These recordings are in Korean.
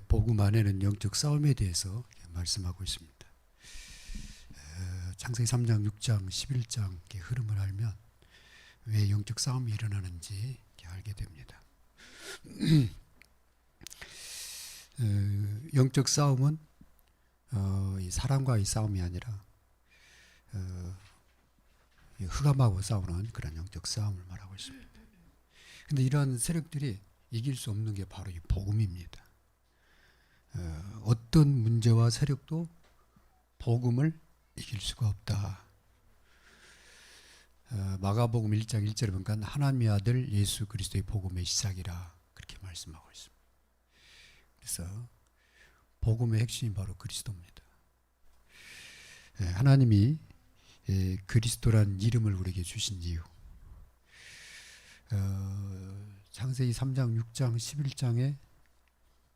복음 안에는 영적 싸움에 대해서 말씀하고 있습니다. 창세기 3장, 6장, 11장 흐름을 알면 왜 영적 싸움이 일어나는지 알게 됩니다. 영적 싸움은 이 사람과의 싸움이 아니라 흑암하고 싸우는 그런 영적 싸움을 말하고 있습니다. 그런데 이러한 세력들이 이길 수 없는 게 바로 이 복음입니다. 어떤 문제와 세력도 복음을 이길 수가 없다. 마가복음 1장 1절에 보니까 하나님의 아들 예수 그리스도의 복음의 시작이라 그렇게 말씀하고 있습니다. 그래서 복음의 핵심이 바로 그리스도입니다. 하나님이 그리스도란 이름을 우리에게 주신 이유, 창세기 3장, 6장, 11장의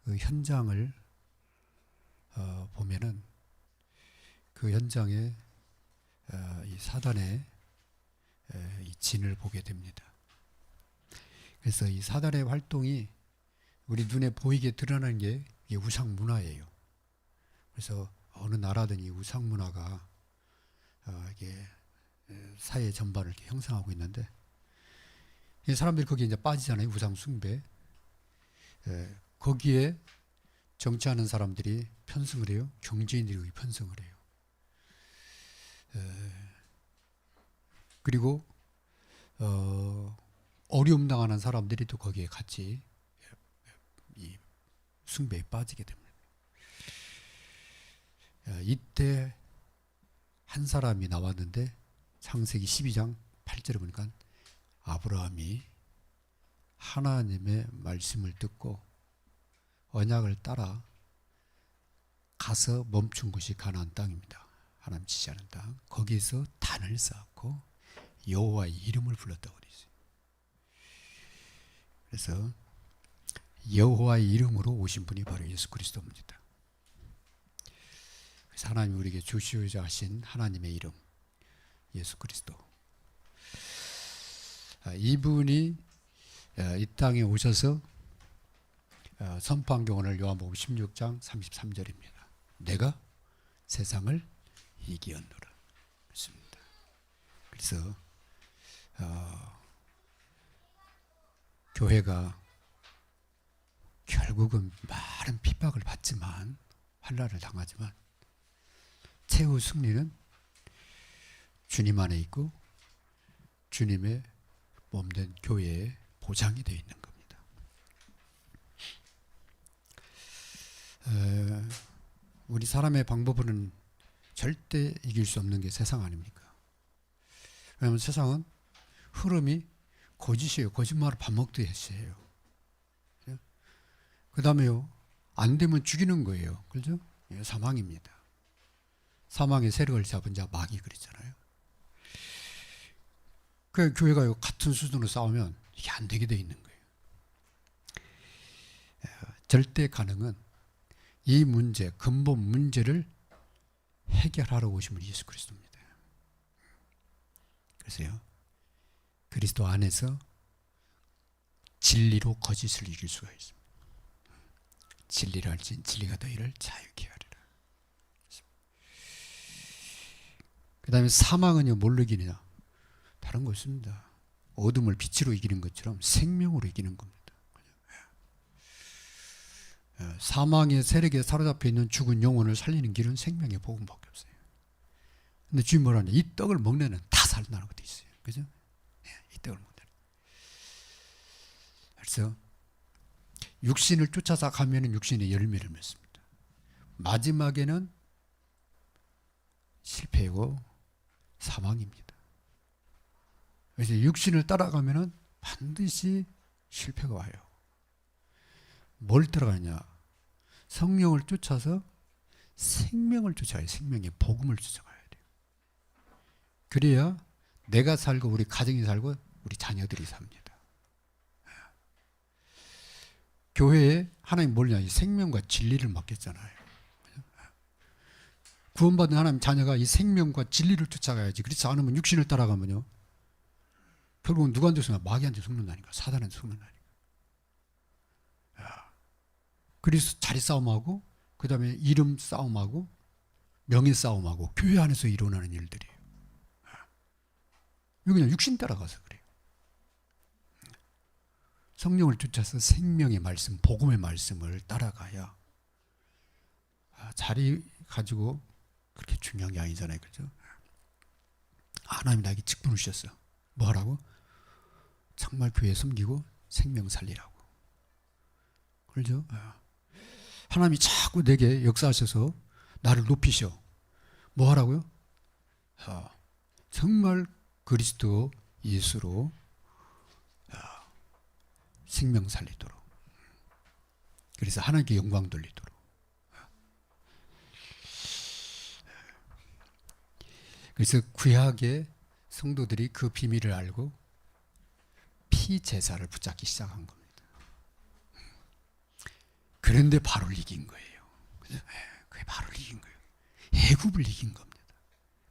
그 현장을 보면은 그 현장에 이 사단의 이 진을 보게 됩니다. 그래서 이 사단의 활동이 우리 눈에 보이게 드러나는 게 이 우상 문화예요. 그래서 어느 나라든 이 우상 문화가 이게 사회 전반을 이렇게 형성하고 있는데, 이 사람들이 거기에 이제 빠지잖아요. 우상 숭배. 거기에 정치하는 사람들이 편승을 해요. 경제인들이 편승을 해요. 그리고 어려움 당하는 사람들이 또 거기에 같이 이 숭배에 빠지게 됩니다. 이때 한 사람이 나왔는데 창세기 12장 8절에 보니까 아브라함이 하나님의 말씀을 듣고 언약을 따라 가서 멈춘 곳이 가나안 땅입니다. 하나님 지시하는 땅. 거기에서 단을 쌓고 여호와의 이름을 불렀다고 되어 있어요. 그래서 여호와의 이름으로 오신 분이 바로 예수 그리스도입니다. 그래서 하나님이 우리에게 주시고자 하신 하나님의 이름 예수 그리스도. 이분이 이 땅에 오셔서 선포한 교훈을 요한복음 16장 33절입니다. 내가 세상을 이기었노라. 그렇습니다. 그래서 교회가 결국은 많은 핍박을 받지만, 환난을 당하지만 최후 승리는 주님 안에 있고 주님의 몸된 교회에 보장이 되어 있는 겁니다. 우리 사람의 방법으로는 절대 이길 수 없는 게 세상 아닙니까? 왜냐하면 세상은 흐름이 거짓이에요. 거짓말을 밥 먹듯이 했어요. 그 다음에요, 안 되면 죽이는 거예요. 그렇죠? 사망입니다. 사망의 세력을 잡은 자 마귀 그랬잖아요. 그 교회가 같은 수준으로 싸우면 이게 안 되게 돼 있는 거예요. 절대 가능은 이 문제, 근본 문제를 해결하러 오신 분이 예수 그리스도입니다. 그래서요, 그리스도 안에서 진리로 거짓을 이길 수가 있습니다. 진리를 알지 진리가 너희를 자유케 하리라. 그 다음에 사망은요, 뭘로 이기느냐? 다른 거 없습니다. 어둠을 빛으로 이기는 것처럼 생명으로 이기는 겁니다. 사망의 세력에 사로잡혀 있는 죽은 영혼을 살리는 길은 생명의 복음밖에 없어요. 근데 주님 뭐라냐? 이 떡을 먹는 애는 다 살아나는 것도 있어요. 그죠? 이 떡을 먹는 애. 그래서 육신을 쫓아서 가면은 육신의 열매를 맺습니다. 마지막에는 실패고 사망입니다. 그래서 육신을 따라가면은 반드시 실패가 와요. 뭘 따라가느냐? 성령을 쫓아서 생명을 쫓아야 해요. 생명의 복음을 쫓아가야 돼요. 그래야 내가 살고 우리 가정이 살고 우리 자녀들이 삽니다. 교회에 하나님 뭐냐? 생명과 진리를 맡겼잖아요. 구원받은 하나님 자녀가 이 생명과 진리를 쫓아가야지. 그렇지 않으면 육신을 따라가면요, 결국은 누구한테 속나? 마귀한테 속는다니까. 사단한테 속는다니까. 그래서 자리 싸움하고 그 다음에 이름 싸움하고 명예 싸움하고 교회 안에서 일어나는 일들이에요. 이거 그냥 육신 따라가서 그래요. 성령을 쫓아서 생명의 말씀, 복음의 말씀을 따라가야 자리 가지고 그렇게 중요한 게 아니잖아요. 그죠? 하나님이 나에게 직분을 주셨어요. 뭐 하라고? 정말 교회 섬기고 생명 살리라고. 그렇죠? 하나님이 자꾸 내게 역사하셔서 나를 높이셔. 뭐 하라고요? 정말 그리스도 예수로 생명 살리도록. 그래서 하나님께 영광 돌리도록. 그래서 구약의 성도들이 그 비밀을 알고 피제사를 붙잡기 시작한 겁니다. 그런데 바로를 이긴 거예요. 그게 바로를 이긴 거예요. 애굽을 이긴 겁니다.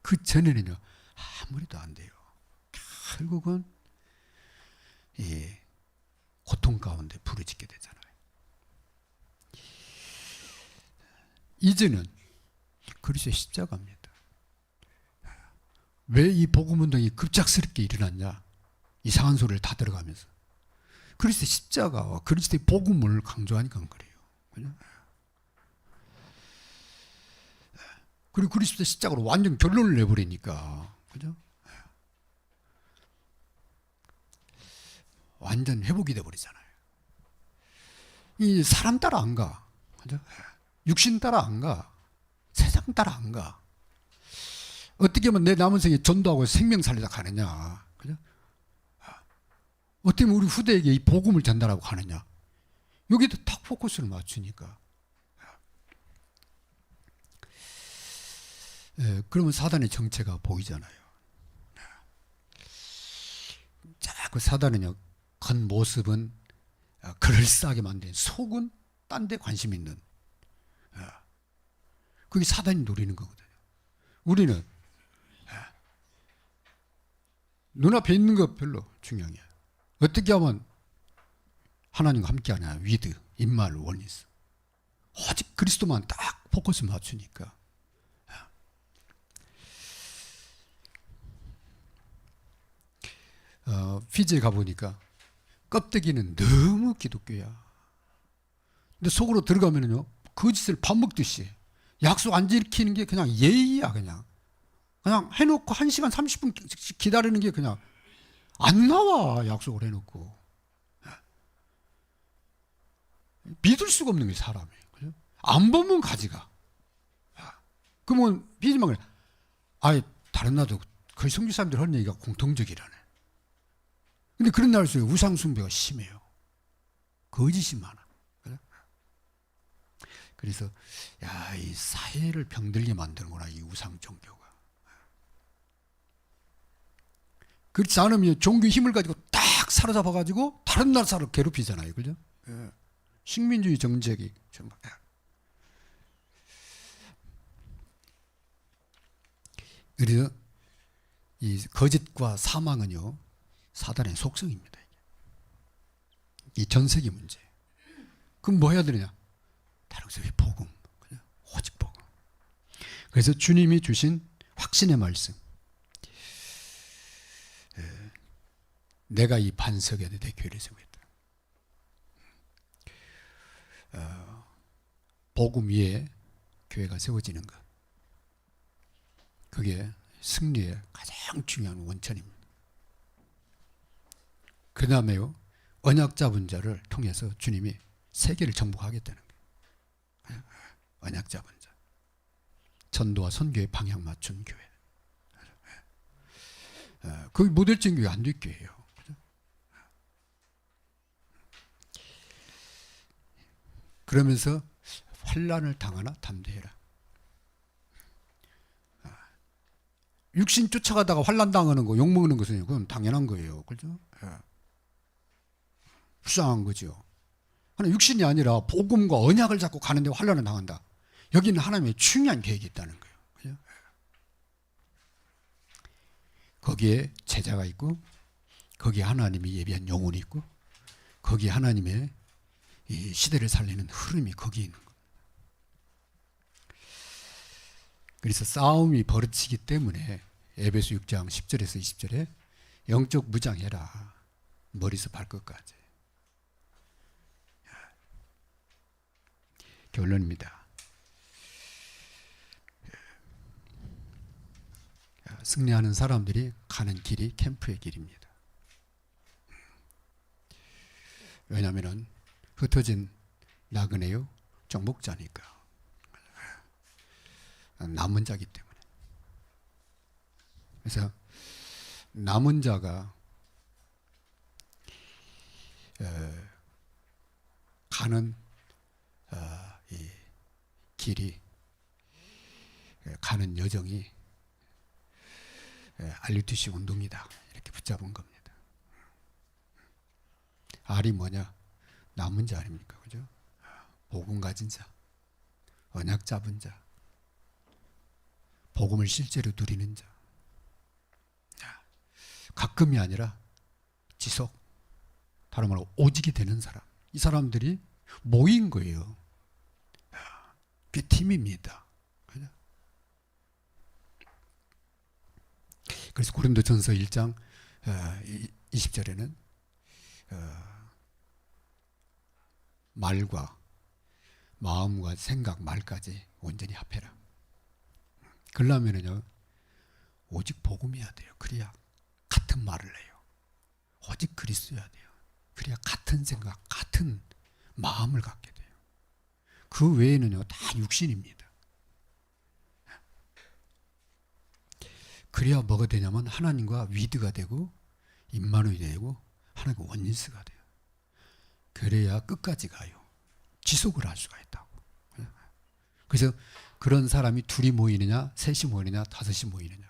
그 전에는요 아무래도 안 돼요. 결국은 고통 가운데 부르짖게 되잖아요. 이제는 그리스도의 십자가입니다. 왜 이 복음운동이 급작스럽게 일어났냐? 이상한 소리를 다 들어가면서 그리스도의 십자가와 그리스도의 복음을 강조하니까 그래요. 그죠? 그리고 그리스도의 십자가로 완전 결론을 내버리니까, 그죠? 완전 회복이 돼버리잖아요. 이 사람 따라 안 가, 그죠? 육신 따라 안 가, 세상 따라 안 가. 어떻게 하면 내 남은 생에 전도하고 생명 살리다 가느냐, 그죠? 어떻게 하면 우리 후대에게 이 복음을 전달하고 가느냐. 여기도 탁 포커스를 맞추니까. 그러면 사단의 정체가 보이잖아요. 자꾸 사단은요, 겉모습은 그럴싸하게 만든, 속은 딴 데 관심 있는. 그게 사단이 노리는 거거든요. 우리는 눈앞에 있는 것 별로 중요한 게 어떻게 하면 하나님과 함께하냐. 위드, 임말, 원리스. 오직 그리스도만 딱 포커스 맞추니까. 피지에 가보니까 껍데기는 너무 기독교야. 근데 속으로 들어가면요 거짓을 밥 먹듯이 약속 안 지키는 게 그냥 예의야. 그냥 해놓고 1시간 30분 기다리는 게 그냥 안 나와. 약속을 해놓고 믿을 수가 없는 게 사람이. 그죠? 안 보면 가지가. 그러면 비지만 그래. 아예 다른 나라도 거의 성교 사람들 하는 얘기가 공통적이라네. 근데 그런 나라 속에 우상 숭배가 심해요. 거짓이 많아. 그래? 그래서 야, 이 사회를 병들게 만드는구나, 이 우상 종교가. 그렇지 않으면 종교 힘을 가지고 딱 사로잡아가지고 다른 나라 사람을 괴롭히잖아요. 그죠? 예. 식민주의 정책이 정말. 그래서 이 거짓과 사망은요 사단의 속성입니다. 이 전 세계 문제. 그럼 뭐 해야 되느냐? 다른 것이 복음. 그냥 오직 복음. 그래서 주님이 주신 확신의 말씀. 내가 이 반석에 내 교회를 세우겠다. 복음 위에 교회가 세워지는 것. 그게 승리의 가장 중요한 원천입니다. 그 다음에요, 언약 잡은 자를 통해서 주님이 세계를 정복하겠다는 거예요. 언약 잡은 자. 전도와 선교의 방향 맞춘 교회. 그게 모델적인 교회 안 될 교회예요. 그러면서 환난을 당하나 담대해라. 육신 쫓아가다가 환난 당하는 거, 욕 먹는 것은 그건 당연한 거예요. 그죠? 불쌍한 거죠. 하나 육신이 아니라 복음과 언약을 잡고 가는데 환난을 당한다. 여기는 하나님의 중요한 계획이 있다는 거예요. 그죠? 거기에 제자가 있고, 거기에 하나님이 예비한 영혼이 있고, 거기에 하나님의 이 시대를 살리는 흐름이 거기 있는 거예요. 그래서 싸움이 벌어지기 때문에 에베소 6장 10절에서 20절에 영적 무장해라. 머리에서 발끝까지. 결론입니다. 승리하는 사람들이 가는 길이 캠프의 길입니다. 왜냐하면 흩어진 나그네요 정복자니까. 남은 자기 때문에. 그래서 남은 자가 가는 이 길이, 가는 여정이 RUTC 운동이다. 이렇게 붙잡은 겁니다. R이 뭐냐? 남은 자 아닙니까? 그죠? 복음 가진 자, 언약 잡은 자, 복음을 실제로 누리는 자. 가끔이 아니라 지속, 다른 말로 오직이 되는 사람. 이 사람들이 모인 거예요. 그게 팀입니다. 그래서 고린도전서 1장 20절에는 말과 마음과 생각, 말까지 온전히 합해라. 그러려면요 오직 복음이어야 돼요. 그래야 같은 말을 해요. 오직 그리스도여야 돼요. 그래야 같은 생각, 같은 마음을 갖게 돼요. 그 외에는요 다 육신입니다. 그래야 뭐가 되냐면 하나님과 위드가 되고 임마누엘이 되고 하나님과 원리스가 돼요. 그래야 끝까지 가요. 지속을 할 수가 있다고. 그래서 그런 사람이 둘이 모이느냐, 셋이 모이느냐, 다섯이 모이느냐.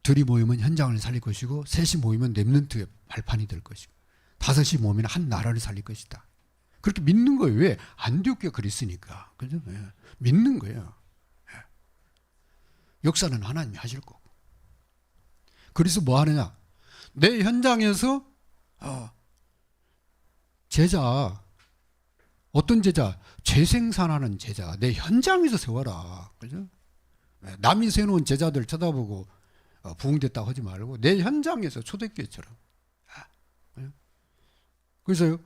둘이 모이면 현장을 살릴 것이고, 셋이 모이면 렘넌트의 발판이 될 것이고, 다섯이 모이면 한 나라를 살릴 것이다. 그렇게 믿는 거예요. 왜? 안디옥교가 그랬으니까. 그죠? 예. 믿는 거예요. 예. 역사는 하나님이 하실 거고. 그래서 뭐 하느냐? 내 현장에서 제자, 어떤 제자? 재생산하는 제자. 내 현장에서 세워라. 그죠? 남이 세워놓은 제자들 쳐다보고 부흥됐다고 하지 말고 내 현장에서 초대교회처럼. 그래서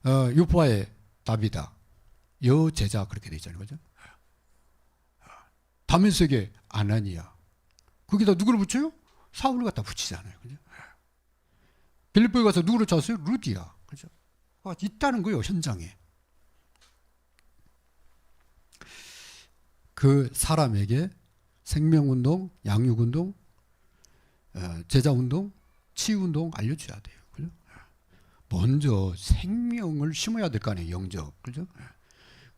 유포아의 다비다. 여 제자 그렇게 돼 있잖아요. 그죠? 다메섹의 아나니아. 거기다 누구를 붙여요? 사울을 갖다 붙이잖아요. 그죠? 빌립보에 가서 누구를 찾았어요? 루디아. 그죠? 있다는 거예요, 현장에. 그 사람에게 생명운동, 양육운동, 제자운동, 치유운동 알려줘야 돼요. 그죠? 먼저 생명을 심어야 될 거 아니에요, 영적. 그죠?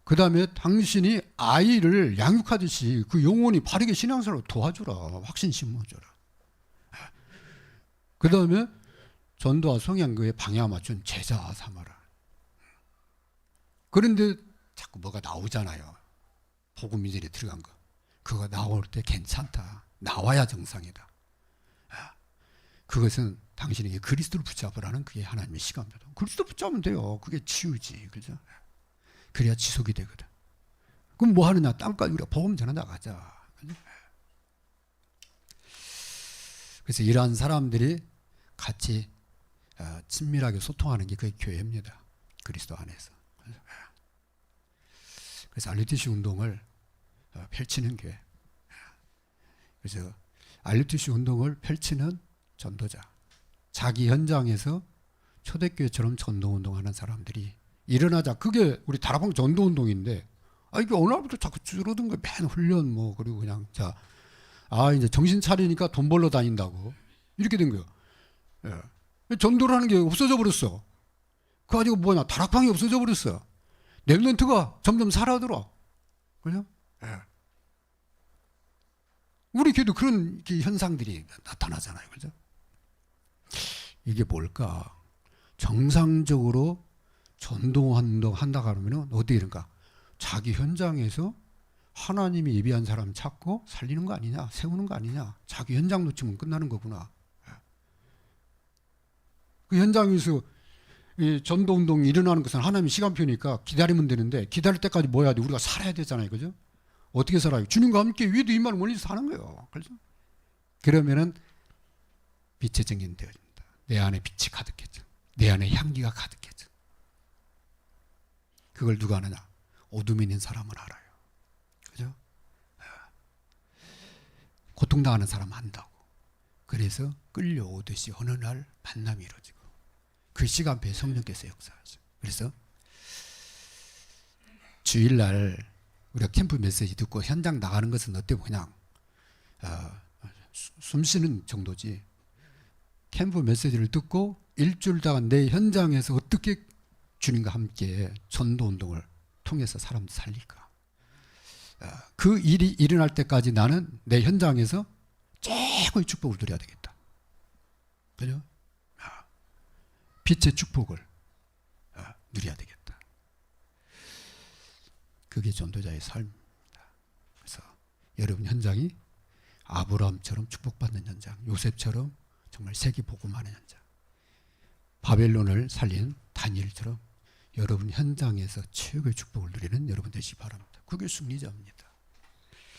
그 다음에 당신이 아이를 양육하듯이 그 영혼이 바르게 신앙생활을 도와줘라. 확신 심어줘라. 그 다음에 전도와 성향교회 방향 맞춘 제자 삼아라. 그런데 자꾸 뭐가 나오잖아요. 복음 이전에 들어간 거. 그거 나올 때 괜찮다. 나와야 정상이다. 그것은 당신에게 그리스도를 붙잡으라는 그게 하나님의 시간표다. 그리스도 붙잡으면 돼요. 그게 치유지. 그죠? 그래야 지속이 되거든. 그럼 뭐 하느냐? 땅까지 우리가 복음 전해 나가자. 그죠? 그래서 이러한 사람들이 같이 친밀하게 소통하는 게 그게 교회입니다. 그리스도 안에서. 그래서 RUTC 운동을 펼치는 교회. 그래서 RUTC 운동을 펼치는 전도자. 자기 현장에서 초대교회처럼 전도운동하는 사람들이 일어나자. 그게 우리 다락방 전도운동인데, 이게 어느 날부터 자꾸 줄어든 거예요. 맨 훈련 뭐, 그리고 그냥, 이제 정신 차리니까 돈 벌러 다닌다고. 이렇게 된 거예요. 예. 전도를 하는 게 없어져 버렸어. 그거 가지고 뭐냐. 다락방이 없어져 버렸어. 렘넌트가 점점 사라들어. 그죠? 예. 우리 교회도 그런 현상들이 나타나잖아요. 그죠? 이게 뭘까? 정상적으로 전도운동 한다고 하면 어디 이런가? 자기 현장에서 하나님이 예비한 사람 찾고 살리는 거 아니냐? 세우는 거 아니냐? 자기 현장 놓치면 끝나는 거구나. 그 현장에서 이 전도 운동이 일어나는 것은 하나님의 시간표니까 기다리면 되는데 기다릴 때까지 뭐 해야 돼? 우리가 살아야 되잖아요. 그죠? 어떻게 살아요? 주님과 함께 위에도 이 말을 멀리서 사는 거예요. 그렇죠? 그러면은 빛의 증인 되어진다. 내 안에 빛이 가득해져. 내 안에 향기가 가득해져. 그걸 누가 아느냐? 어둠에 있는 사람은 알아요. 그죠? 고통당하는 사람은 안다고. 그래서 끌려오듯이 어느 날 만남이 이루어지고 그 시간표에 성령께서 역사하죠. 그래서 주일날 우리가 캠프 메시지 듣고 현장 나가는 것은 어때 그냥 숨 쉬는 정도지. 캠프 메시지를 듣고 일주일 동안 내 현장에서 어떻게 주님과 함께 전도운동을 통해서 사람들 살릴까. 그 일이 일어날 때까지 나는 내 현장에서 최고의 축복을 누려야 되겠다. 그죠? 빛의 축복을 누려야 되겠다. 그게 전도자의 삶입니다. 그래서 여러분 현장이 아브라함처럼 축복받는 현장, 요셉처럼 정말 세계 복음하는 현장, 바벨론을 살린 다니엘처럼 여러분 현장에서 최고의 축복을 누리는 여러분 되시기 바랍니다. 그게 승리자입니다.